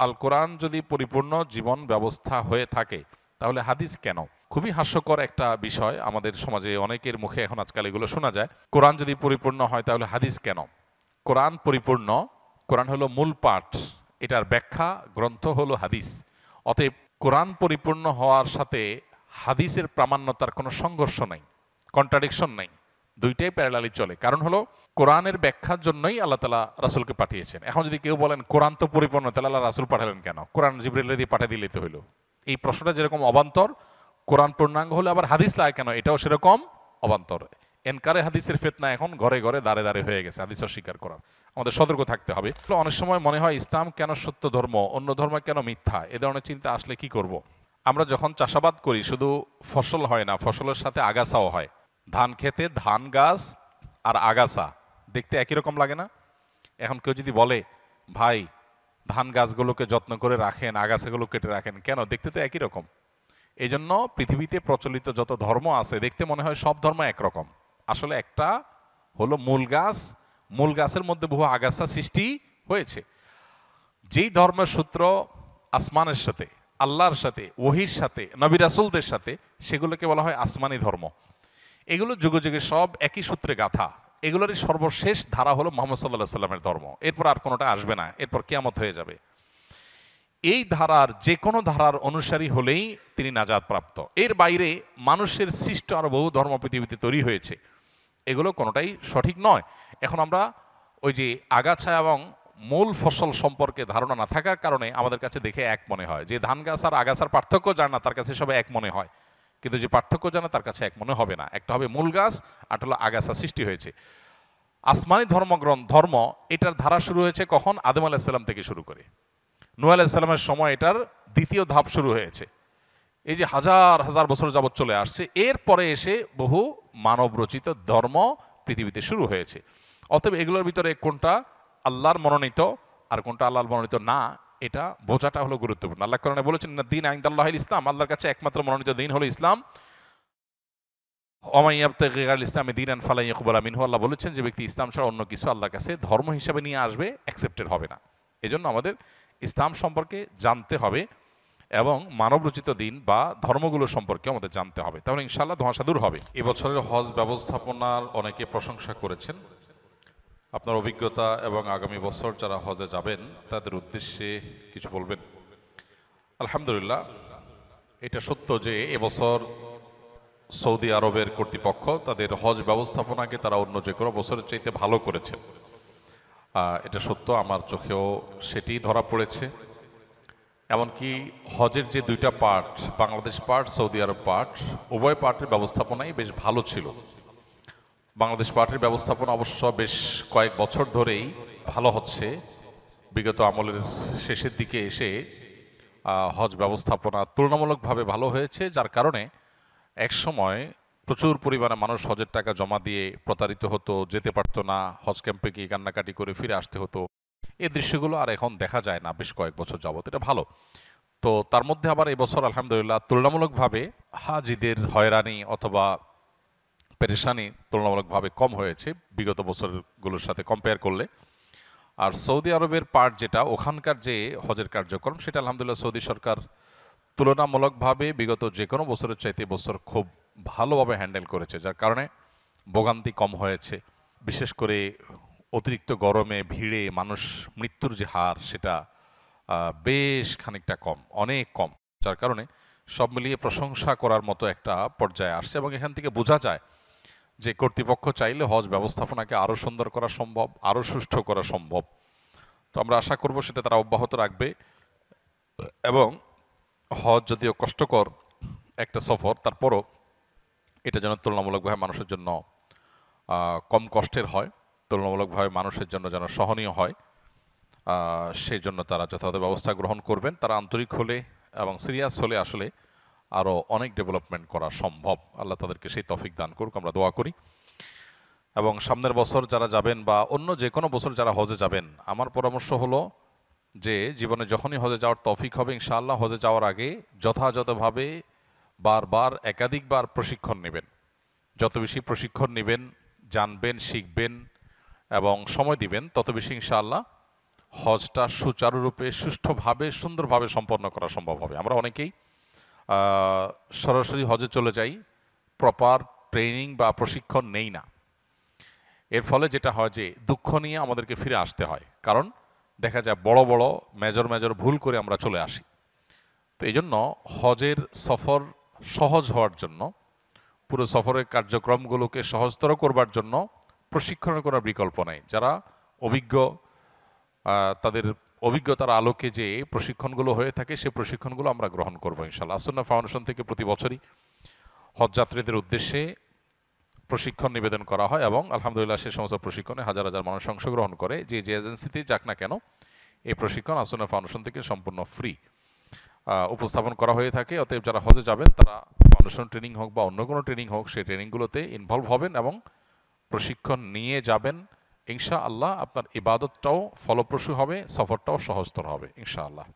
আল কোরআন যদি পরিপূর্ণ জীবন ব্যবস্থা হয়ে থাকে তাহলে হাদিস কেন? খুবই হাস্যকর একটা বিষয়, আমাদের সমাজে অনেকের মুখে এখন আজকাল এগুলো শোনা যায়। কোরআন যদি পরিপূর্ণ হয় তাহলে হাদিস কেন? কোরআন পরিপূর্ণ, কোরআন হলো মূল পাঠ, এটার ব্যাখ্যা গ্রন্থ হলো হাদিস। অতএব কোরআন পরিপূর্ণ হওয়ার সাথে হাদিসের প্রামাণ্যতার কোনো সংঘর্ষ নাই, কন্ট্রাডিকশন নাই, দুইটাই প্যারালালি চলে। কারণ হলো কোরআনের ব্যাখ্যার জন্যই আল্লাহ তাআলা রাসূলকে পাঠিয়েছেন। এখন যদি কেউ বলেন কোরআন তো পরিপূর্ণ, তাহলে আল্লাহ রাসূল পাঠালেন কেন? কোরআন জিবরিল দিয়ে পাঠিয়ে দিলেই তো হইলো। এই প্রশ্নটা যেরকম অবান্তর, কোরআন পূর্ণাঙ্গ হলে আবার হাদিস লাগে কেন, এটাও সেরকম অবান্তর। এনকারে হাদিসের ফিতনা এখন ঘরে ঘরে দাঁড়ে দাঁড়ে হয়ে গেছে হাদিস অস্বীকার করার। আমাদের সতর্ক থাকতে হবে। অনেক সময় মনে হয় ইসলাম কেন সত্য ধর্ম, অন্য ধর্ম কেন মিথ্যা, এ ধরনের চিন্তা আসলে কি করব। আমরা যখন চাষাবাদ করি শুধু ফসল হয় না, ফসলের সাথে আগাছাও হয়। ধান খেতে ধান গাছ আর আগাছা দেখতে একই রকম লাগে না? এখন কেউ যদি বলে ভাই ধান গাছগুলোকে যত্ন করে রাখেন, আগাছাগুলো কেটে রাখেন, কেন? দেখতে তো একই রকম। এই জন্য পৃথিবীতে প্রচলিত যত ধর্ম আছে দেখতে মনে হয় সব ধর্ম একরকম, আসলে একটা হলো মূল গাছ, মূল গাছের মধ্যে বহু আগাছা সৃষ্টি হয়েছে। যেই ধর্মের সূত্র আসমানের সাথে, আল্লাহর সাথে, ওহির সাথে, নবী রাসূলদের সাথে, সেগুলোকে বলা হয় আসমানি ধর্ম। এগুলো যুগে যুগে সব একই সূত্রে গাথা। এগুলোরই সর্বশেষ ধারা হলো মুহাম্মদ সাল্লাল্লাহু আলাইহি সাল্লামের ধর্ম। এরপর আর কোনোটা আসবে না, এরপর কিয়ামত হয়ে যাবে। এই ধারার যে কোনো ধারার অনুসারী হলেই তিনি নাজাত প্রাপ্ত। এর বাইরে মানুষের সৃষ্ট আরো বহু ধর্ম পৃথিবীতে তৈরি হয়েছে, এগুলো কোনোটাই সঠিক নয়। এখন আমরা ওই যে আগাছা এবং মূল ফসল সম্পর্কে ধারণা না থাকার কারণে আমাদের কাছে দেখে এক মনে হয়, যে ধান গাছ আর আগাছার পার্থক্য জানে না তার কাছে সব এক মনে হয়, কিন্তু যে পার্থক্য জানে তার কাছে এক মনে হবে না। একটা হবে মূল গাছ, আর হলো আগাছা সৃষ্টি হয়েছে। আসমানি ধর্ম এটার ধারা শুরু হয়েছে কখন? আদম আলাইহিস সালাম থেকে শুরু করে নূহ আলাইহিস সালামের সময় এটার দ্বিতীয় ধাপ শুরু হয়েছে। এই যে হাজার হাজার বছর যাবৎ চলে আসছে, এরপরে এসে বহু মানব রচিত ধর্ম পৃথিবীতে শুরু হয়েছে। অতএব এগুলোর ভিতরে কোনটা আল্লাহর মনোনীত আর কোনটা আল্লাহর মনোনীত না, এটা বোঝাটা হলো গুরুত্বপূর্ণ। আল্লাহ কোরআনে বলেছেন না দিন ইনদাল্লাহিল ইসলাম, আল্লাহর কাছে একমাত্র মনোনীত দিন হলো ইসলাম। ওয়া মান ইয়াবতাগি গায়রাল ইসলামি দীনান ফালান ইয়াকবালা মিনহু, আল্লাহ বলেছেন যে ব্যক্তি ইসলাম ছাড়া অন্য কিছু আল্লাহর কাছে ধর্ম হিসাবে নিয়ে আসবে, অ্যাকসেপ্টেড হবে না। এজন্য আমাদের ইসলাম সম্পর্কে জানতে হবে এবং মানব রচিত দিন বা ধর্মগুলো সম্পর্কে আমাদের জানতে হবে, তাহলে ইনশাআল্লাহ ধোঁয়াশা দূর হবে। এবছরের হজ ব্যবস্থাপনার অনেকে প্রশংসা করেছেন। আপনার অভিজ্ঞতা এবং আগামী বছর যারা হজে যাবেন তাদের উদ্দেশ্যে কিছু বলবেন। আলহামদুলিল্লাহ, এটা সত্য যে এবছর সৌদি আরবের কর্তৃপক্ষ তাদের হজ ব্যবস্থাপনাকে তারা অন্য যে কোনো বছরের চাইতে ভালো করেছেন। এটা সত্য, আমার চোখেও সেটি ধরা পড়েছে। এমনকি হজের যে দুইটা পার্ট, বাংলাদেশ পার্ট, সৌদি আরব পার্ট, উভয় পার্টের ব্যবস্থাপনাই বেশ ভালো ছিল। বাংলাদেশ পার্টির ব্যবস্থাপনা অবশ্য বেশ কয়েক বছর ধরেই ভালো হচ্ছে। বিগত আমলের শেষের দিকে এসে হজ ব্যবস্থাপনা তুলনামূলকভাবে ভালো হয়েছে, যার কারণে এক সময় প্রচুর পরিমাণে মানুষ হজের টাকা জমা দিয়ে প্রতারিত হতো, যেতে পারতো না, হজ ক্যাম্পে গিয়ে কান্নাকাটি করে ফিরে আসতে হতো। এই দৃশ্যগুলো আর এখন দেখা যায় না বেশ কয়েক বছর যাবত, এটা ভালো। তো তার মধ্যে আবার এই বছর আলহামদুলিল্লাহ তুলনামূলকভাবে হাজিদের হয়রানি অথবা পেরেশানি তুলনামূলকভাবে কম হয়েছে বিগত বছরগুলোর সাথে কম্পেয়ার করলে। আর সৌদি আরবের পার্ট যেটা, ওখানকার যে হজের কার্যক্রম, সেটা আলহামদুলিল্লাহ সৌদি সরকার তুলনামূলকভাবে বিগত যে কোনো বছরের চাইতে বছর খুব ভালোভাবে হ্যান্ডেল করেছে, যার কারণে ভোগান্তি কম হয়েছে। বিশেষ করে অতিরিক্ত গরমে ভিড়ে মানুষ মৃত্যুর যে হার, সেটা বেশ খানিকটা কম, অনেক কম, যার কারণে সব মিলিয়ে প্রশংসা করার মতো একটা পর্যায়ে আসছে। এবং এখান থেকে বোঝা যায় যে কর্তৃপক্ষ চাইলে হজ ব্যবস্থাপনাকে আরও সুন্দর করা সম্ভব, আরও সুষ্ঠু করা সম্ভব। তো আমরা আশা করব সেটা তারা অব্যাহত রাখবে এবং হজ যদিও কষ্টকর একটা সফর, তারপরও এটা যেন তুলনামূলকভাবে মানুষের জন্য কম কষ্টের হয়, তুলনামূলকভাবে মানুষের জন্য যেন সহনীয় হয়, সেই জন্য তারা যথাযথ ব্যবস্থা গ্রহণ করবেন। তারা আন্তরিক হলে এবং সিরিয়াস হলে আসলে আরও অনেক ডেভেলপমেন্ট করা সম্ভব। আল্লাহ তাদেরকে সেই তৌফিক দান করুক, আমরা দোয়া করি। এবং সামনের বছর যারা যাবেন বা অন্য যে কোনো বছর যারা হজে যাবেন, আমার পরামর্শ হলো যে জীবনে যখনই হজে যাওয়ার তৌফিক হবে ইনশাআল্লাহ, হজে যাওয়ার আগে যথাযথভাবে বারবার একাধিকবার প্রশিক্ষণ নেবেন। যত বেশি প্রশিক্ষণ নেবেন, জানবেন, শিখবেন এবং সময় দিবেন, তত বেশি ইনশাআল্লাহ হজটা সুচারুরূপে সুষ্ঠুভাবে সুন্দরভাবে সম্পন্ন করা সম্ভব হবে। আমরা অনেকেই সরাসরি হজে চলে যাই, প্রপার ট্রেনিং বা প্রশিক্ষণ নেই না। এর ফলে যেটা হয় যে দুঃখ নিয়ে আমাদেরকে ফিরে আসতে হয়, কারণ দেখা যায় বড় বড় মেজর মেজর ভুল করে আমরা চলে আসি। তো এই জন্য হজের সফর সহজ হওয়ার জন্য, পুরো সফরের কার্যক্রমগুলোকে সহজতর করবার জন্য প্রশিক্ষণের কোনো বিকল্প নাই। যারা অভিজ্ঞ, তাদের অভিজ্ঞতার আলোকে যে প্রশিক্ষণগুলো হয়ে থাকে সে প্রশিক্ষণগুলো আমরা গ্রহণ করবো ইনশাআল্লাহ। আসুন্নাহ ফাউন্ডেশন থেকে প্রতি বছরই হজযাত্রীদের উদ্দেশ্যে প্রশিক্ষণ নিবেদন করা হয় এবং আলহামদুলিল্লাহ সে সমস্ত প্রশিক্ষণে হাজার হাজার মানুষ অংশগ্রহণ করে। যে এজেন্সিতে যাক না কেন, এই প্রশিক্ষণ আসুন্নাহ ফাউন্ডেশন থেকে সম্পূর্ণ ফ্রি উপস্থাপন করা হয়ে থাকে। অতএব যারা হজে যাবেন তারা ফাউন্ডেশন ট্রেনিং হোক বা অন্য কোনো ট্রেনিং হোক, সেই ট্রেনিংগুলোতে ইনভলভ হবেন এবং প্রশিক্ষণ নিয়ে যাবেন। ইনশাআল্লাহ আপনার ইবাদতটাও ফলপ্রসূ হবে, সফরটাও সহজতর হবে ইনশাআল্লাহ।